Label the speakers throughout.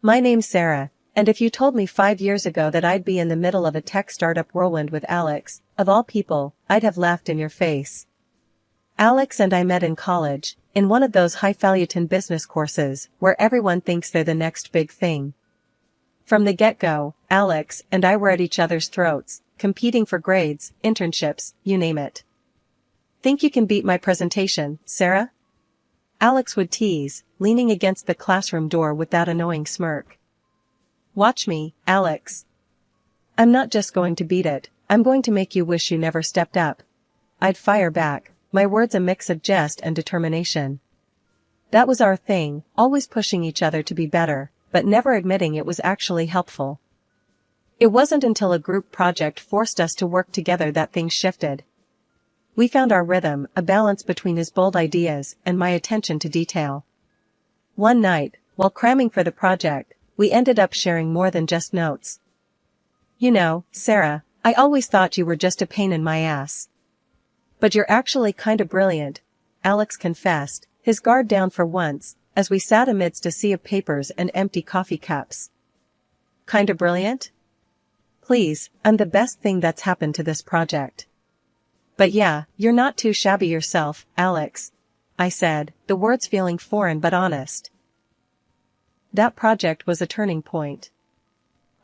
Speaker 1: My name's Sarah, and if you told me 5 years ago that I'd be in the middle of a tech startup whirlwind with Alex, of all people, I'd have laughed in your face. Alex and I met in college, in one of those highfalutin business courses where everyone thinks they're the next big thing. From the get-go, Alex and I were at each other's throats, competing for grades, internships, you name it. Think you can beat my presentation, Sarah? Alex would tease, leaning against the classroom door with that annoying smirk. Watch me, Alex. I'm not just going to beat it, I'm going to make you wish you never stepped up. I'd fire back, my words a mix of jest and determination. That was our thing, always pushing each other to be better, but never admitting it was actually helpful. It wasn't until a group project forced us to work together that things shifted. We found our rhythm, a balance between his bold ideas and my attention to detail. One night, while cramming for the project, we ended up sharing more than just notes. You know, Sarah, I always thought you were just a pain in my ass. But you're actually kinda brilliant, Alex confessed, his guard down for once, as we sat amidst a sea of papers and empty coffee cups. Kinda brilliant? Please, I'm the best thing that's happened to this project. But yeah, you're not too shabby yourself, Alex, I said, the words feeling foreign but honest. That project was a turning point.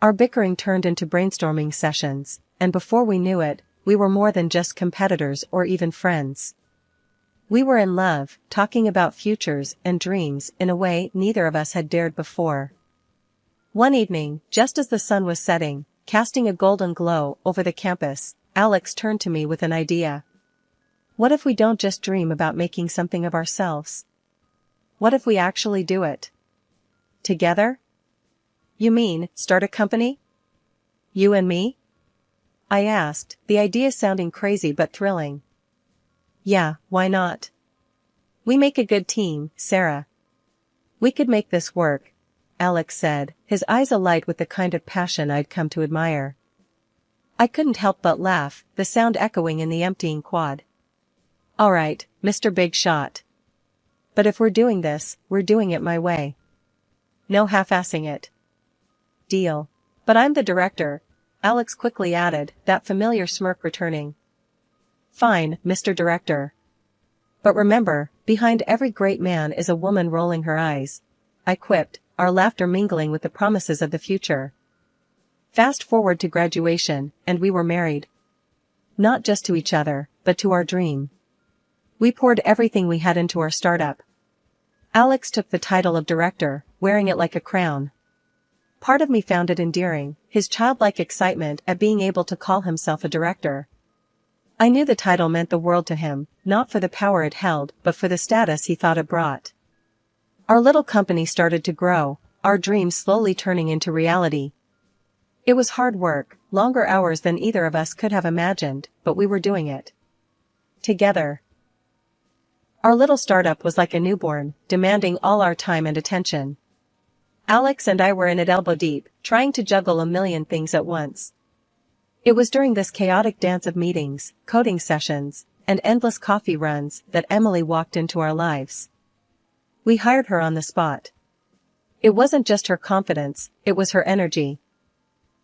Speaker 1: Our bickering turned into brainstorming sessions, and before we knew it, we were more than just competitors or even friends. We were in love, talking about futures and dreams in a way neither of us had dared before. One evening, just as the sun was setting, casting a golden glow over the campus, Alex turned to me with an idea. What if we don't just dream about making something of ourselves? What if we actually do it? Together? You mean, start a company? You and me? I asked, the idea sounding crazy but thrilling. Yeah, why not? We make a good team, Sarah. We could make this work, Alex said, his eyes alight with the kind of passion I'd come to admire. I couldn't help but laugh, the sound echoing in the emptying quad. All right, Mr. Big Shot. But if we're doing this, we're doing it my way. No half-assing it. Deal. But I'm the director, Alex quickly added, that familiar smirk returning. Fine, Mr. Director. But remember, behind every great man is a woman rolling her eyes, I quipped, our laughter mingling with the promises of the future. Fast forward to graduation, and we were married. Not just to each other, but to our dream. We poured everything we had into our startup. Alex took the title of director, wearing it like a crown. Part of me found it endearing, his childlike excitement at being able to call himself a director. I knew the title meant the world to him, not for the power it held, but for the status he thought it brought. Our little company started to grow, our dreams slowly turning into reality. It was hard work, longer hours than either of us could have imagined, but we were doing it. Together. Our little startup was like a newborn, demanding all our time and attention. Alex and I were in it elbow deep, trying to juggle a million things at once. It was during this chaotic dance of meetings, coding sessions, and endless coffee runs that Emily walked into our lives. We hired her on the spot. It wasn't just her confidence, it was her energy.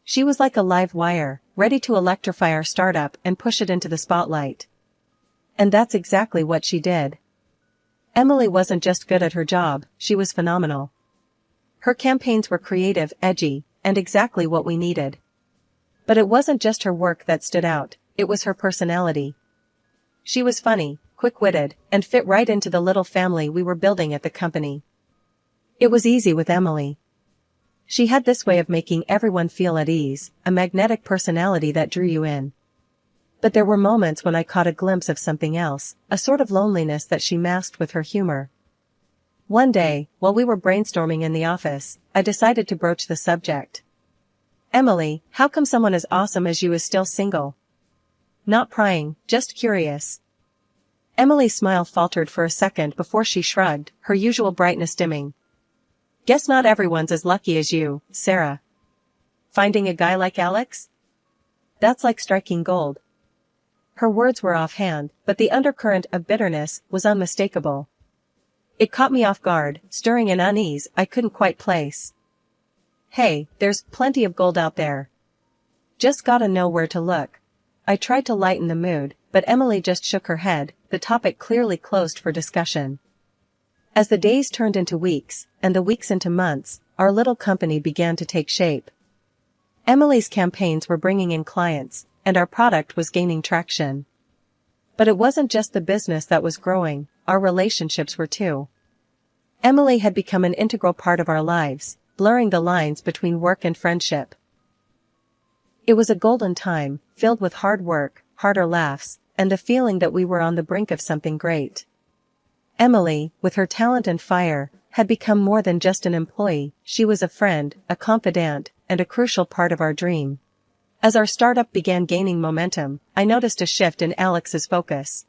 Speaker 1: She was like a live wire, ready to electrify our startup and push it into the spotlight. And that's exactly what she did. Emily wasn't just good at her job, she was phenomenal. Her campaigns were creative, edgy, and exactly what we needed. But it wasn't just her work that stood out, it was her personality. She was funny, quick-witted, and fit right into the little family we were building at the company. It was easy with Emily. She had this way of making everyone feel at ease, a magnetic personality that drew you in. But there were moments when I caught a glimpse of something else, a sort of loneliness that she masked with her humor. One day, while we were brainstorming in the office, I decided to broach the subject. Emily, how come someone as awesome as you is still single? Not prying, just curious. Emily's smile faltered for a second before she shrugged, her usual brightness dimming. Guess not everyone's as lucky as you, Sarah. Finding a guy like Alex? That's like striking gold. Her words were offhand, but the undercurrent of bitterness was unmistakable. It caught me off guard, stirring an unease I couldn't quite place. Hey, there's plenty of gold out there. Just gotta know where to look. I tried to lighten the mood, but Emily just shook her head, the topic clearly closed for discussion. As the days turned into weeks, and the weeks into months, our little company began to take shape. Emily's campaigns were bringing in clients, and our product was gaining traction. But it wasn't just the business that was growing, our relationships were too. Emily had become an integral part of our lives, blurring the lines between work and friendship. It was a golden time, filled with hard work, harder laughs, and the feeling that we were on the brink of something great. Emily, with her talent and fire, had become more than just an employee. She was a friend, a confidant, and a crucial part of our dream. As our startup began gaining momentum, I noticed a shift in Alex's focus.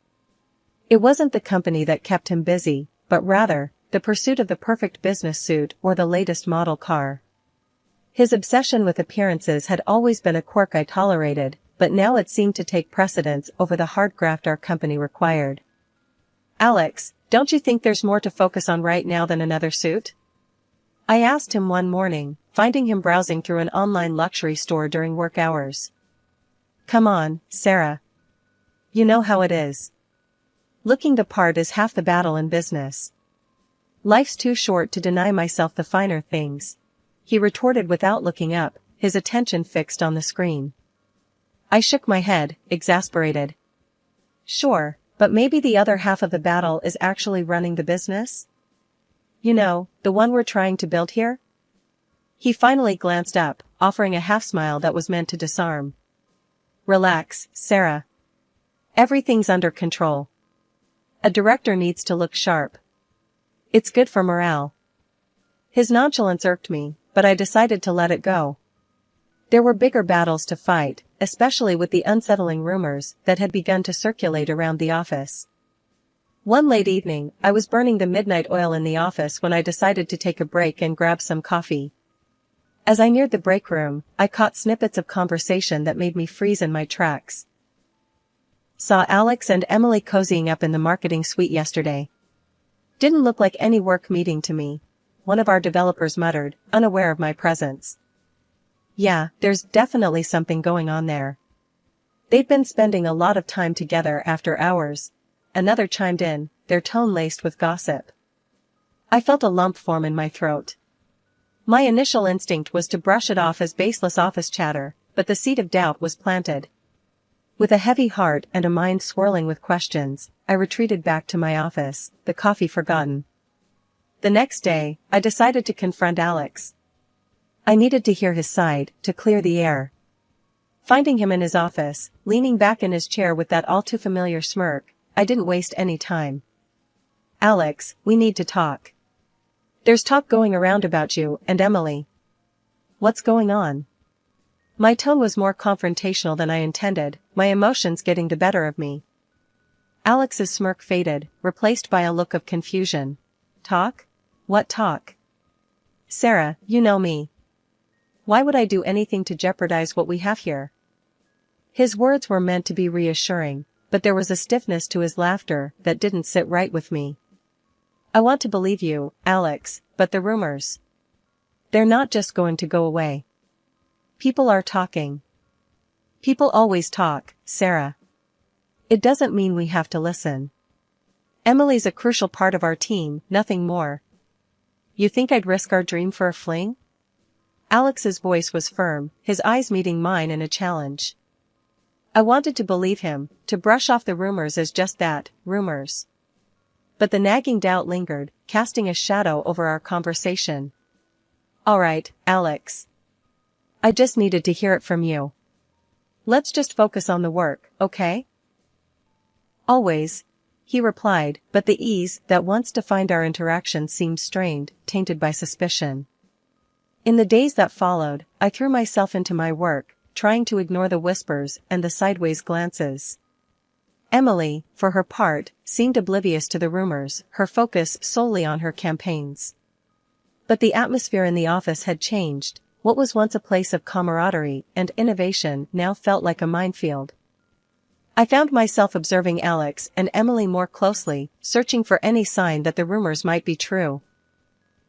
Speaker 1: It wasn't the company that kept him busy, but rather, the pursuit of the perfect business suit or the latest model car. His obsession with appearances had always been a quirk I tolerated, but now it seemed to take precedence over the hard graft our company required. "Alex, don't you think there's more to focus on right now than another suit?" I asked him one morning, finding him browsing through an online luxury store during work hours. "Come on, Sarah. You know how it is. Looking the part is half the battle in business. Life's too short to deny myself the finer things," he retorted without looking up, his attention fixed on the screen. I shook my head, exasperated. "Sure, but maybe the other half of the battle is actually running the business? You know, the one we're trying to build here?" He finally glanced up, offering a half-smile that was meant to disarm. "Relax, Sarah. Everything's under control. A director needs to look sharp. It's good for morale." His nonchalance irked me, but I decided to let it go. There were bigger battles to fight, especially with the unsettling rumors that had begun to circulate around the office. One late evening, I was burning the midnight oil in the office when I decided to take a break and grab some coffee. As I neared the break room, I caught snippets of conversation that made me freeze in my tracks. "Saw Alex and Emily cozying up in the marketing suite yesterday. Didn't look like any work meeting to me," one of our developers muttered, unaware of my presence. "Yeah, there's definitely something going on there. They'd been spending a lot of time together after hours," another chimed in, their tone laced with gossip. I felt a lump form in my throat. My initial instinct was to brush it off as baseless office chatter, but the seed of doubt was planted. With a heavy heart and a mind swirling with questions, I retreated back to my office, the coffee forgotten. The next day, I decided to confront Alex. I needed to hear his side, to clear the air. Finding him in his office, leaning back in his chair with that all-too-familiar smirk, I didn't waste any time. "Alex, we need to talk. There's talk going around about you and Emily." "What's going on?" My tone was more confrontational than I intended, my emotions getting the better of me. Alex's smirk faded, replaced by a look of confusion. "Talk? What talk?" "Sarah, you know me. Why would I do anything to jeopardize what we have here?" His words were meant to be reassuring, but there was a stiffness to his laughter that didn't sit right with me. "I want to believe you, Alex, but the rumors. They're not just going to go away. People are talking. People always talk, Sarah. It doesn't mean we have to listen. Emily's a crucial part of our team, nothing more. You think I'd risk our dream for a fling?" Alex's voice was firm, his eyes meeting mine in a challenge. I wanted to believe him, to brush off the rumors as just that, rumors. But the nagging doubt lingered, casting a shadow over our conversation. "All right, Alex. I just needed to hear it from you. Let's just focus on the work, okay?" "Always," he replied, but the ease that once defined our interaction seemed strained, tainted by suspicion. In the days that followed, I threw myself into my work, trying to ignore the whispers and the sideways glances. Emily, for her part, seemed oblivious to the rumors, her focus solely on her campaigns. But the atmosphere in the office had changed. What was once a place of camaraderie and innovation now felt like a minefield. I found myself observing Alex and Emily more closely, searching for any sign that the rumors might be true.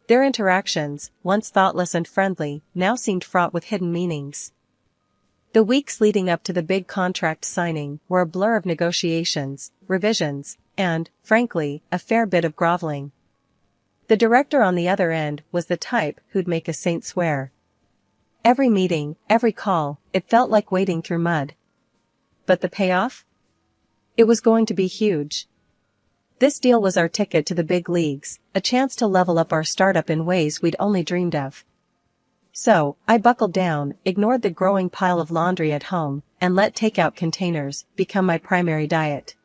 Speaker 1: Their interactions, once thoughtless and friendly, now seemed fraught with hidden meanings. The weeks leading up to the big contract signing were a blur of negotiations, revisions, and, frankly, a fair bit of groveling. The director on the other end was the type who'd make a saint swear. Every meeting, every call, it felt like wading through mud. But the payoff? It was going to be huge. This deal was our ticket to the big leagues, a chance to level up our startup in ways we'd only dreamed of. So, I buckled down, ignored the growing pile of laundry at home, and let takeout containers become my primary diet.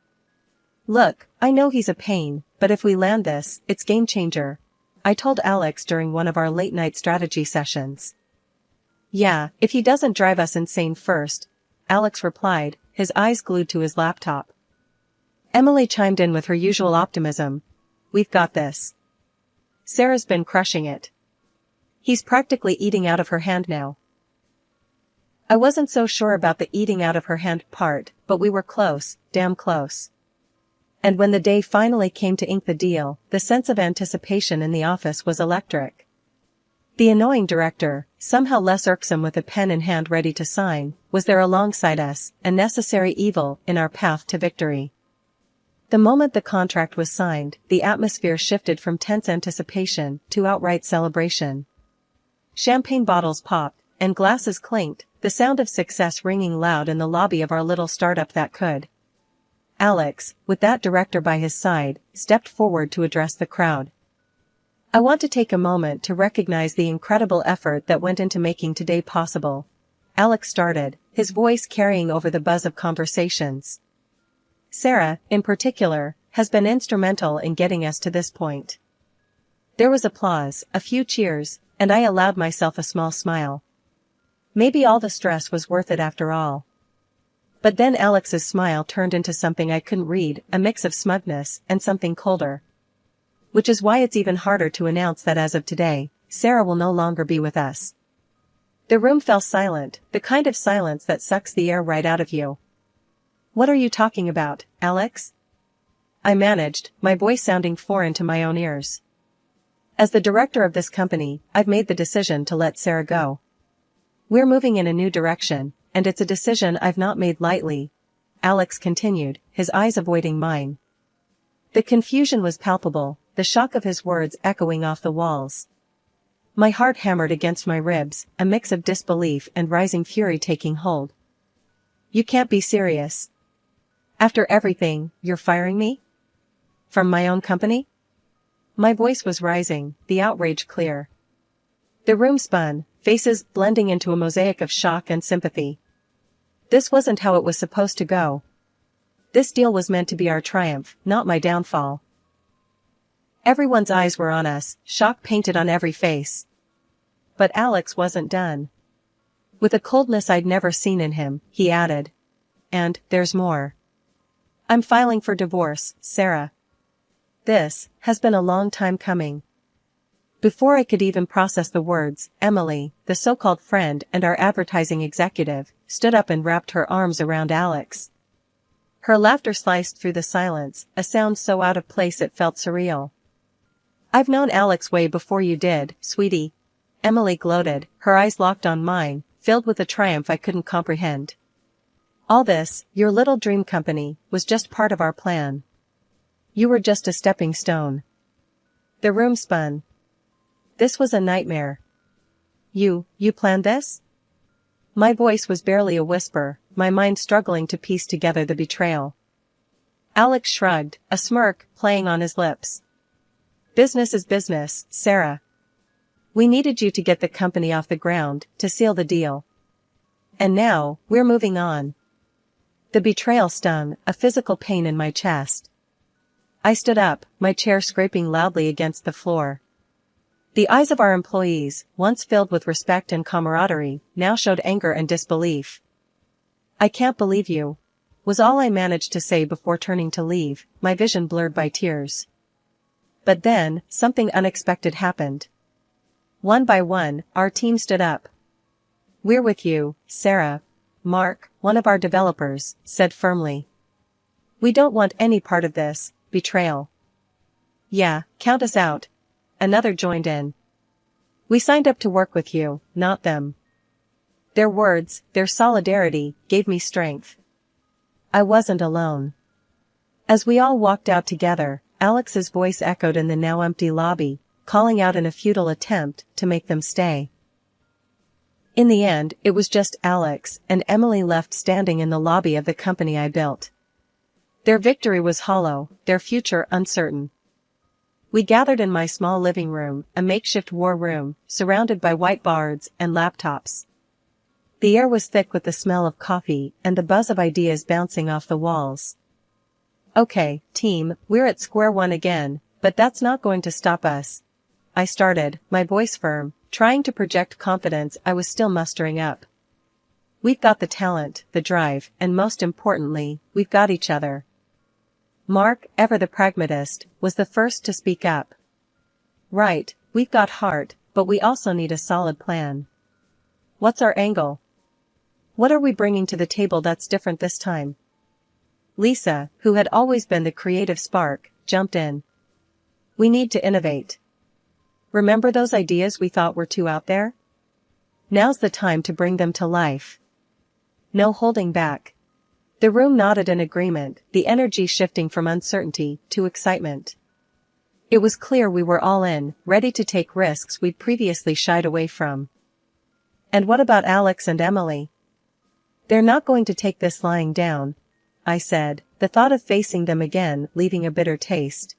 Speaker 1: Look, I know he's a pain, but if we land this, it's game changer, I told Alex during one of our late-night strategy sessions. Yeah, if he doesn't drive us insane first, Alex replied, his eyes glued to his laptop. Emily chimed in with her usual optimism. We've got this. Sarah's been crushing it. He's practically eating out of her hand now. I wasn't so sure about the eating out of her hand part, but we were close, damn close. And when the day finally came to ink the deal, the sense of anticipation in the office was electric. The annoying director, somehow less irksome with a pen in hand ready to sign, was there alongside us, a necessary evil in our path to victory. The moment the contract was signed, the atmosphere shifted from tense anticipation to outright celebration. Champagne bottles popped, and glasses clinked, the sound of success ringing loud in the lobby of our little startup that could. Alex, with that director by his side, stepped forward to address the crowd. I want to take a moment to recognize the incredible effort that went into making today possible. Alex started, his voice carrying over the buzz of conversations. Sarah, in particular, has been instrumental in getting us to this point. There was applause, a few cheers, and I allowed myself a small smile. Maybe all the stress was worth it after all. But then Alex's smile turned into something I couldn't read, a mix of smugness and something colder. Which is why it's even harder to announce that as of today, Sarah will no longer be with us. The room fell silent, the kind of silence that sucks the air right out of you. What are you talking about, Alex? I managed, my voice sounding foreign to my own ears. As the director of this company, I've made the decision to let Sarah go. We're moving in a new direction, and it's a decision I've not made lightly, Alex continued, his eyes avoiding mine. The confusion was palpable, the shock of his words echoing off the walls. My heart hammered against my ribs, a mix of disbelief and rising fury taking hold. You can't be serious. After everything, you're firing me? From my own company? My voice was rising, the outrage clear. The room spun, faces blending into a mosaic of shock and sympathy. This wasn't how it was supposed to go. This deal was meant to be our triumph, not my downfall. Everyone's eyes were on us, shock painted on every face. But Alex wasn't done. With a coldness I'd never seen in him, he added. And, there's more. I'm filing for divorce, Sarah. This has been a long time coming. Before I could even process the words, Emily, the so-called friend and our advertising executive, stood up and wrapped her arms around Alex. Her laughter sliced through the silence, a sound so out of place it felt surreal. I've known Alex way before you did, sweetie. Emily gloated, her eyes locked on mine, filled with a triumph I couldn't comprehend. All this, your little dream company, was just part of our plan. You were just a stepping stone. The room spun. This was a nightmare. You planned this? My voice was barely a whisper, my mind struggling to piece together the betrayal. Alex shrugged, a smirk playing on his lips. Business is business, Sarah. We needed you to get the company off the ground, to seal the deal. And now, we're moving on. The betrayal stung, a physical pain in my chest. I stood up, my chair scraping loudly against the floor. The eyes of our employees, once filled with respect and camaraderie, now showed anger and disbelief. I can't believe you, was all I managed to say before turning to leave, my vision blurred by tears. But then, something unexpected happened. One by one, our team stood up. We're with you, Sarah. Mark, one of our developers, said firmly. We don't want any part of this betrayal. Yeah, count us out, another joined in. We signed up to work with you, not them. Their words, their solidarity, gave me strength. I wasn't alone. As we all walked out together, Alex's voice echoed in the now empty lobby, calling out in a futile attempt to make them stay. In the end, it was just Alex and Emily left standing in the lobby of the company I built. Their victory was hollow, their future uncertain. We gathered in my small living room, a makeshift war room, surrounded by whiteboards and laptops. The air was thick with the smell of coffee and the buzz of ideas bouncing off the walls. Okay, team, we're at square one again, but that's not going to stop us. I started, my voice firm, trying to project confidence I was still mustering up. We've got the talent, the drive, and most importantly, we've got each other. Mark, ever the pragmatist, was the first to speak up. Right, we've got heart, but we also need a solid plan. What's our angle? What are we bringing to the table that's different this time? Lisa, who had always been the creative spark, jumped in. We need to innovate. Remember those ideas we thought were too out there? Now's the time to bring them to life. No holding back. The room nodded in agreement, the energy shifting from uncertainty to excitement. It was clear we were all in, ready to take risks we'd previously shied away from. And what about Alex and Emily? They're not going to take this lying down, I said, the thought of facing them again leaving a bitter taste.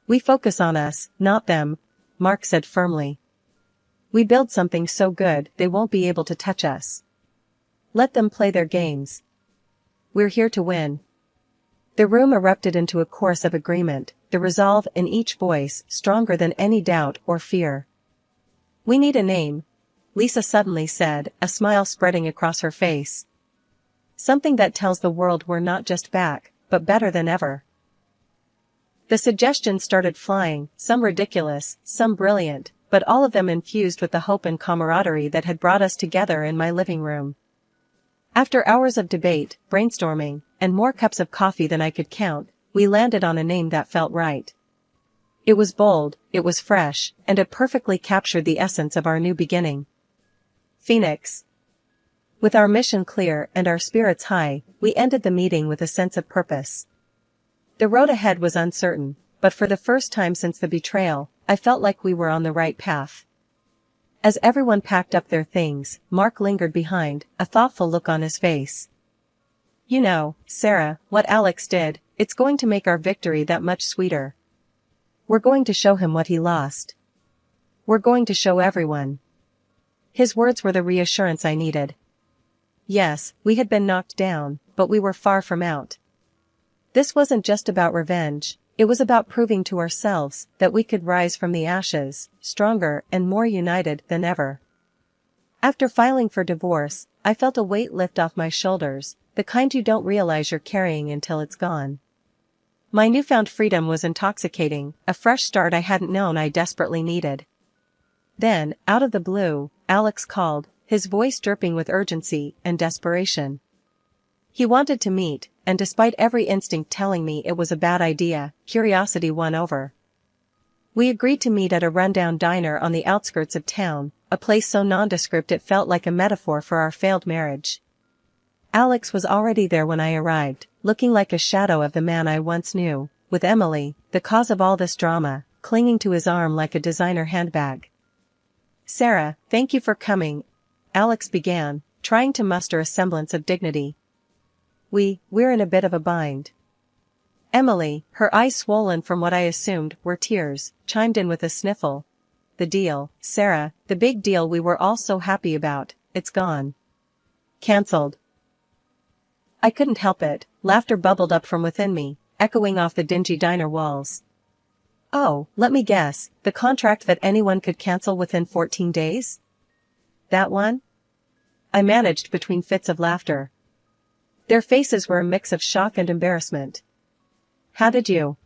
Speaker 1: We focus on us, not them, Mark said firmly. We build something so good they won't be able to touch us. Let them play their games. We're here to win. The room erupted into a chorus of agreement, the resolve in each voice stronger than any doubt or fear. We need a name, Lisa suddenly said, a smile spreading across her face. Something that tells the world we're not just back, but better than ever. The suggestions started flying, some ridiculous, some brilliant, but all of them infused with the hope and camaraderie that had brought us together in my living room. After hours of debate, brainstorming, and more cups of coffee than I could count, we landed on a name that felt right. It was bold, it was fresh, and it perfectly captured the essence of our new beginning. Phoenix. With our mission clear and our spirits high, we ended the meeting with a sense of purpose. The road ahead was uncertain, but for the first time since the betrayal, I felt like we were on the right path. As everyone packed up their things, Mark lingered behind, a thoughtful look on his face. You know, Sarah, what Alex did, it's going to make our victory that much sweeter. We're going to show him what he lost. We're going to show everyone. His words were the reassurance I needed. Yes, we had been knocked down, but we were far from out. This wasn't just about revenge, it was about proving to ourselves that we could rise from the ashes, stronger and more united than ever. After filing for divorce, I felt a weight lift off my shoulders, the kind you don't realize you're carrying until it's gone. My newfound freedom was intoxicating, a fresh start I hadn't known I desperately needed. Then, out of the blue, Alex called, his voice dripping with urgency and desperation. He wanted to meet, and despite every instinct telling me it was a bad idea, curiosity won over. We agreed to meet at a rundown diner on the outskirts of town, a place so nondescript it felt like a metaphor for our failed marriage. Alex was already there when I arrived, looking like a shadow of the man I once knew, with Emily, the cause of all this drama, clinging to his arm like a designer handbag. Sarah, thank you for coming, Alex began, trying to muster a semblance of dignity. We're in a bit of a bind. Emily, her eyes swollen from what I assumed were tears, chimed in with a sniffle. The deal, Sarah, the big deal we were all so happy about, it's gone. Cancelled. I couldn't help it, laughter bubbled up from within me, echoing off the dingy diner walls. Oh, let me guess, the contract that anyone could cancel within 14 days? That one? I managed between fits of laughter. Their faces were a mix of shock and embarrassment. How did you?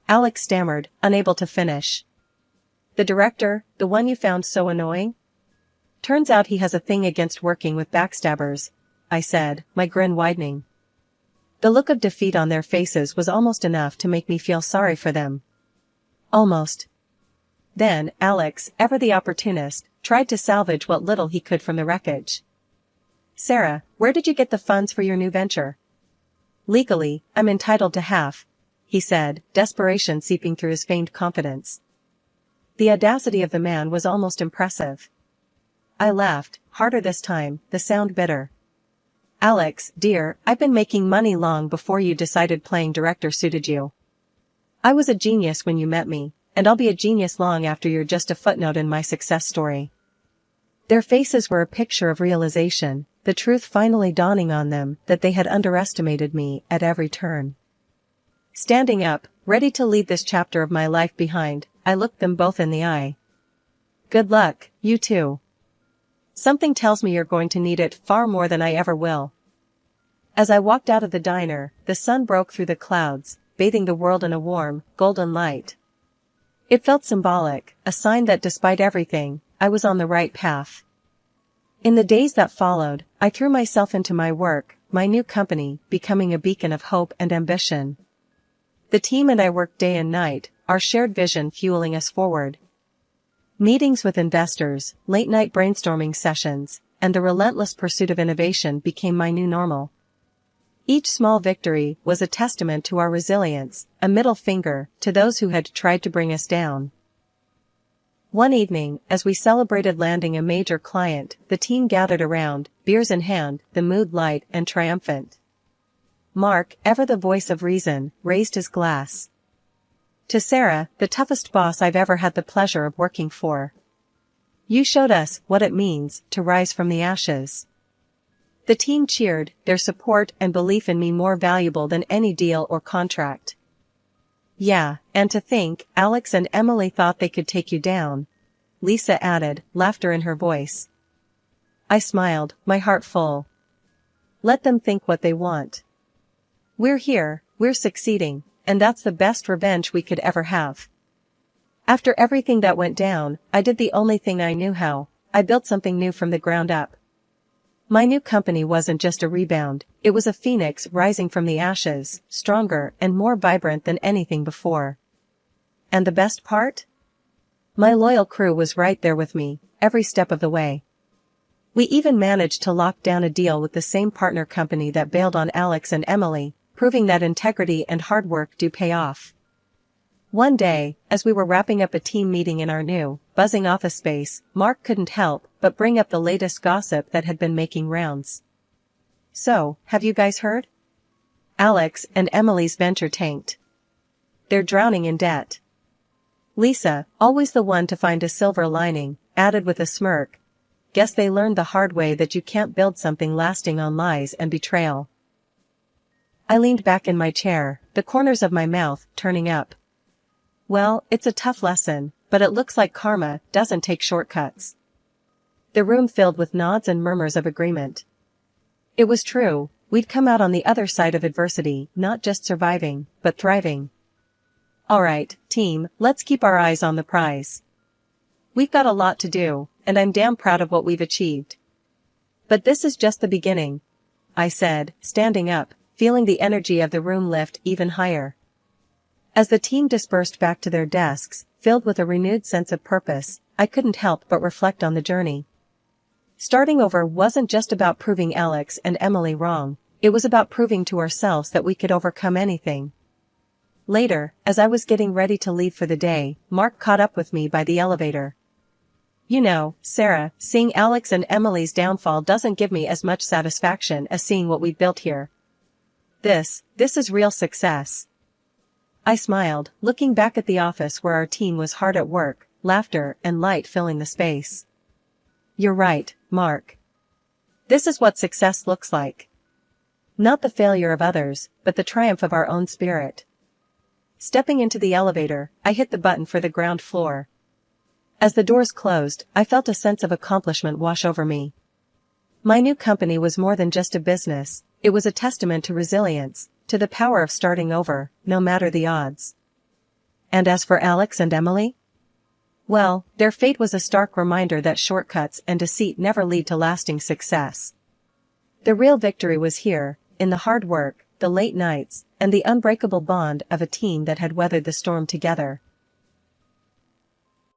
Speaker 1: Alex stammered, unable to finish. The director, the one you found so annoying? Turns out he has a thing against working with backstabbers, I said, my grin widening. The look of defeat on their faces was almost enough to make me feel sorry for them. Almost. Then, Alex, ever the opportunist, tried to salvage what little he could from the wreckage. "Sarah, where did you get the funds for your new venture?" "Legally, I'm entitled to half," he said, desperation seeping through his feigned confidence. The audacity of the man was almost impressive. I laughed, harder this time, the sound bitter. "Alex, dear, I've been making money long before you decided playing director suited you. I was a genius when you met me, and I'll be a genius long after you're just a footnote in my success story." Their faces were a picture of realization, the truth finally dawning on them that they had underestimated me at every turn. Standing up, ready to leave this chapter of my life behind, I looked them both in the eye. "Good luck, you too. Something tells me you're going to need it far more than I ever will." As I walked out of the diner, the sun broke through the clouds, bathing the world in a warm, golden light. It felt symbolic, a sign that despite everything, I was on the right path. In the days that followed, I threw myself into my work, my new company, becoming a beacon of hope and ambition. The team and I worked day and night, our shared vision fueling us forward. Meetings with investors, late-night brainstorming sessions, and the relentless pursuit of innovation became my new normal. Each small victory was a testament to our resilience, a middle finger to those who had tried to bring us down. One evening, as we celebrated landing a major client, the team gathered around, beers in hand, the mood light and triumphant. Mark, ever the voice of reason, raised his glass. "To Sarah, the toughest boss I've ever had the pleasure of working for. You showed us what it means to rise from the ashes." The team cheered, their support and belief in me more valuable than any deal or contract. "Yeah, and to think, Alex and Emily thought they could take you down," Lisa added, laughter in her voice. I smiled, my heart full. Let them think what they want. We're here, we're succeeding, and that's the best revenge we could ever have. After everything that went down, I did the only thing I knew how. I built something new from the ground up. My new company wasn't just a rebound, it was a phoenix rising from the ashes, stronger and more vibrant than anything before. And the best part? My loyal crew was right there with me, every step of the way. We even managed to lock down a deal with the same partner company that bailed on Alex and Emily, proving that integrity and hard work do pay off. One day, as we were wrapping up a team meeting in our new, buzzing office space, Mark couldn't help but bring up the latest gossip that had been making rounds. "So, have you guys heard? Alex and Emily's venture tanked. They're drowning in debt." Lisa, always the one to find a silver lining, added with a smirk, "Guess they learned the hard way that you can't build something lasting on lies and betrayal." I leaned back in my chair, the corners of my mouth turning up. Well, it's a tough lesson, but it looks like karma doesn't take shortcuts. The room filled with nods and murmurs of agreement. It was true, we'd come out on the other side of adversity, not just surviving, but thriving. Alright, team, let's keep our eyes on the prize. We've got a lot to do, and I'm damn proud of what we've achieved. But this is just the beginning, I said, standing up, feeling the energy of the room lift even higher. As the team dispersed back to their desks, filled with a renewed sense of purpose, I couldn't help but reflect on the journey. Starting over wasn't just about proving Alex and Emily wrong, it was about proving to ourselves that we could overcome anything. Later, as I was getting ready to leave for the day, Mark caught up with me by the elevator. "You know, Sarah, seeing Alex and Emily's downfall doesn't give me as much satisfaction as seeing what we've built here. This is real success." I smiled, looking back at the office where our team was hard at work, laughter and light filling the space. "You're right, Mark. This is what success looks like. Not the failure of others, but the triumph of our own spirit." Stepping into the elevator, I hit the button for the ground floor. As the doors closed, I felt a sense of accomplishment wash over me. My new company was more than just a business, it was a testament to resilience, to the power of starting over, no matter the odds. And as for Alex and Emily? Well, their fate was a stark reminder that shortcuts and deceit never lead to lasting success. The real victory was here, in the hard work, the late nights, and the unbreakable bond of a team that had weathered the storm together.